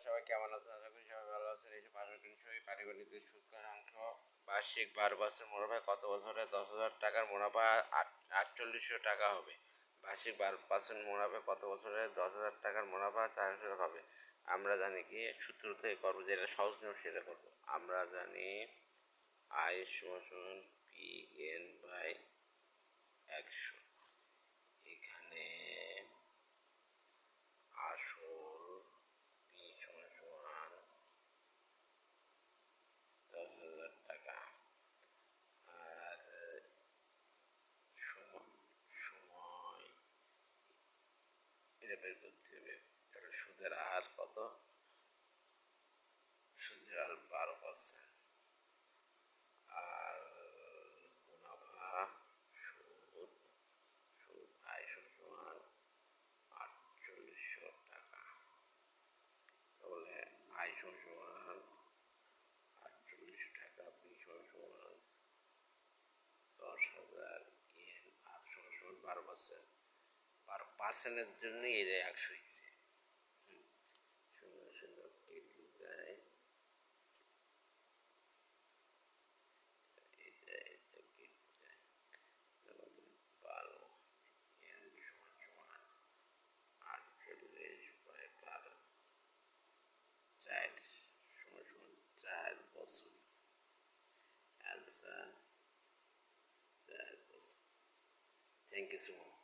সবাই কেমন আছেন? আশা করি সবাই ভালো আছেন। এই যে পাটিগণিতের সূচকাঙ্ক বার্ষিক 12 বছর মুনাফায় কত বছরে 10,000 টাকার মুনাফা 4800 টাকা হবে। বার্ষিক 12% মুনাফায় কত বছরে 10,000 টাকার মুনাফা 400 টাকা হবে। আমরা জানি কি সূত্র থেকে করবো, যেটা সহজ নিয়ম সেটা করবো। আমরা জানি আই সমান পি এন বাই 100। এখানে আসল পি সমান 10,000 টাকা আর সময় এটা বের করতে হবে। তাহলে সুদের হার কত? সুদের হার 12%। আর মুনাফা সুদ আয় সমান 4800 টাকা। তাহলে আয় সমান 4800 টাকা, পি সমান 10,000, এন আর সমান 12%। 12%-এর জন্য এই যে 100 হয়েছে। শূন্য শূন্য কেটে যায়, এটা কেটে যায়। 12 এন সমান 48/12, 4 সমান 4 বছর। অ্যান্সার 4 বছর। Thank you so much.